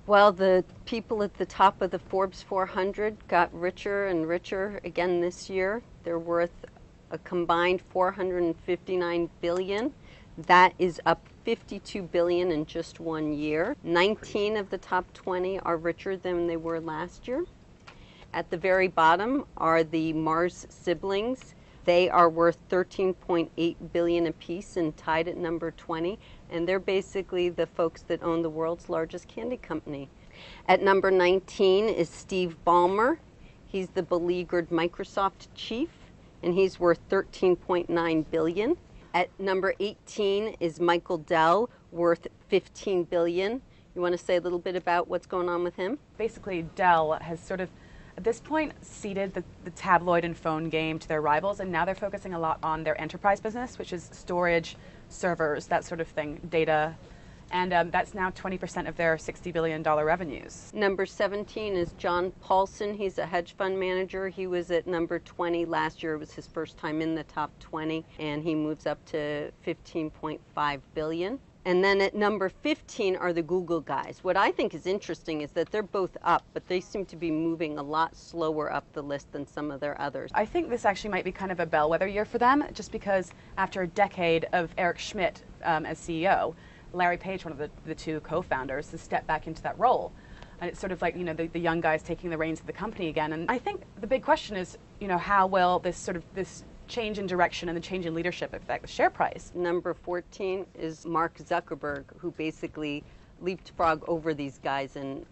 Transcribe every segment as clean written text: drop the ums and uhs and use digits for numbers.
Well, the people at the top of the Forbes 400 got richer and richer again this year. They're worth a combined $459 billion. That is up $52 billion in just 1 year. 19 of the top 20 are richer than they were last year. At the very bottom are the Mars siblings. They are worth $13.8 billion apiece and tied at number 20. And they're basically the folks that own the world's largest candy company. At number 19 is Steve Ballmer. He's the beleaguered Microsoft chief, and he's worth $13.9 billion. At number 18 is Michael Dell, worth $15 billion. You want to say a little bit about what's going on with him? Basically, Dell has sort of, at this point, ceded the tabloid and phone game to their rivals, and now they're focusing a lot on their enterprise business, which is storage, servers, that sort of thing, data. And that's now 20% of their $60 billion revenues. Number 17 is John Paulson. He's a hedge fund manager. He was at number 20 last year. It was his first time in the top 20, and he moves up to $15.5 billion. And then at number 15 are the Google guys. What I think is interesting is that they're both up, but they seem to be moving a lot slower up the list than some of their others. I think this actually might be kind of a bellwether year for them, just because after a decade of Eric Schmidt as CEO, Larry Page, one of the two co-founders, has stepped back into that role. And it's sort of like, the young guys taking the reins of the company again. And I think the big question is, how will this change in direction and the change in leadership affect the share price? Number 14 is Mark Zuckerberg, who basically leapfrog over these guys. And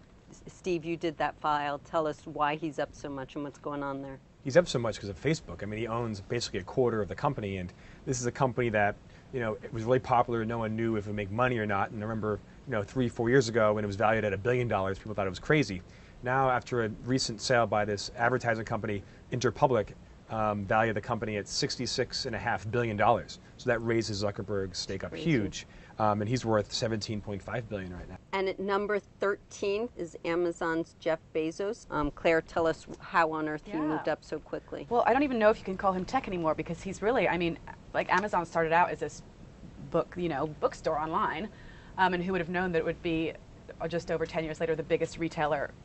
Steve, you did that file. Tell us why he's up so much and what's going on there. He's up so much because of Facebook. I mean, he owns basically a quarter of the company, and this is a company that, it was really popular. No one knew if it would make money or not. And I remember, 3-4 years ago when it was valued at $1 billion, people thought it was crazy. Now, after a recent sale by this advertising company, Interpublic, valued the company at $66.5 billion. So that raises Zuckerberg's stake up crazy. Huge. And he's worth $17.5 billion right now. And at number 13 is Amazon's Jeff Bezos. Claire, tell us how on earth he moved up so quickly. Well, I don't even know if you can call him tech anymore, because he's really, like Amazon started out as this bookstore online, and who would have known that it would be just over 10 years later the biggest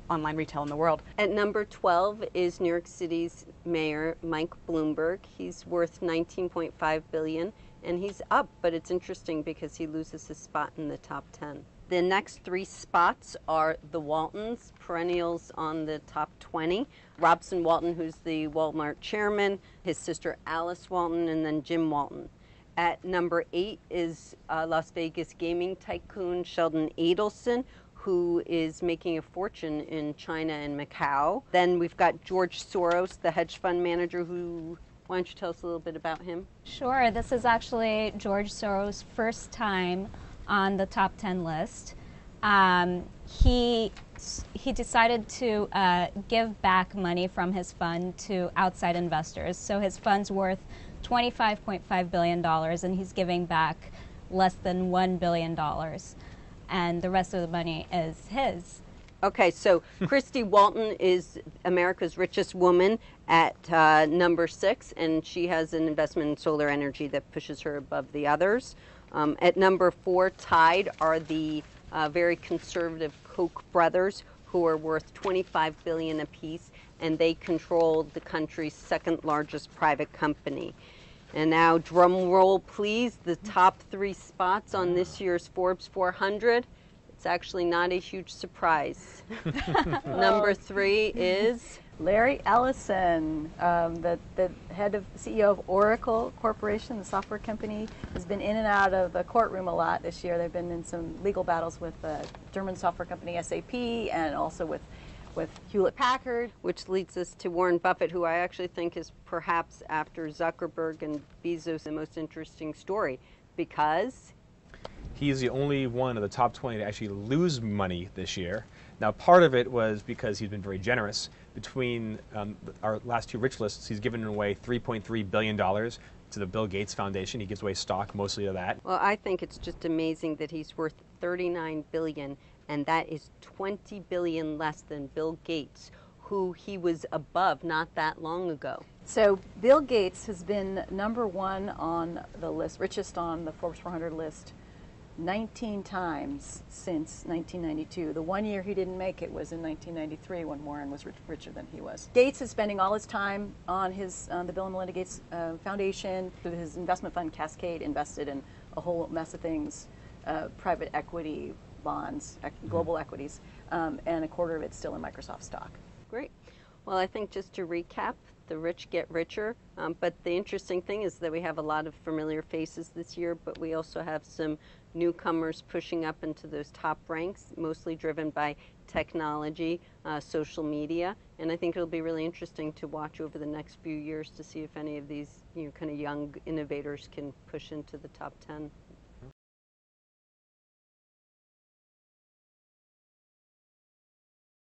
online retail in the world. At number 12 is New York City's mayor, Mike Bloomberg. He's worth $19.5 billion. And he's up, but it's interesting because he loses his spot in the top 10. The next 3 spots are the Waltons, perennials on the top 20. Robson Walton, who's the Walmart chairman, his sister Alice Walton, and then Jim Walton. At number 8 is Las Vegas gaming tycoon Sheldon Adelson, who is making a fortune in China and Macau. Then we've got George Soros, the hedge fund manager, why don't you tell us a little bit about him? Sure. This is actually George Soros' first time on the top 10 list. He decided to give back money from his fund to outside investors. So his fund's worth $25.5 billion, and he's giving back less than $1 billion. And the rest of the money is his. Okay, so Christie Walton is America's richest woman at number 6, and she has an investment in solar energy that pushes her above the others. At number 4, tied are the very conservative Koch brothers, who are worth $25 billion apiece, and they control the country's second largest private company. And now, drum roll please, the top 3 spots on this year's Forbes 400. It's actually not a huge surprise. Number 3 is Larry Ellison, the head of CEO of Oracle Corporation, the software company, has been in and out of the courtroom a lot this year. They've been in some legal battles with the German software company SAP and also with Hewlett-Packard. Which leads us to Warren Buffett, who I actually think is perhaps, after Zuckerberg and Bezos, the most interesting story, because he's the only one of the top 20 to actually lose money this year. Now, part of it was because he's been very generous. Between our last 2 rich lists, he's given away $3.3 billion to the Bill Gates Foundation. He gives away stock, mostly of that. Well, I think it's just amazing that he's worth $39 billion, and that is $20 billion less than Bill Gates, who he was above not that long ago. So Bill Gates has been number 1 on the list, richest on the Forbes 400 list, 19 times since 1992. The one year he didn't make it was in 1993 when Warren was richer than he was. Gates is spending all his time on the Bill and Melinda Gates Foundation. Through his investment fund Cascade, invested in a whole mess of things, private equity, bonds, global equities, and a quarter of it's still in Microsoft stock. Great. Well, I think just to recap, the rich get richer, but the interesting thing is that we have a lot of familiar faces this year, but we also have some newcomers pushing up into those top ranks, mostly driven by technology, social media, and I think it'll be really interesting to watch over the next few years to see if any of these kind of young innovators can push into the top 10.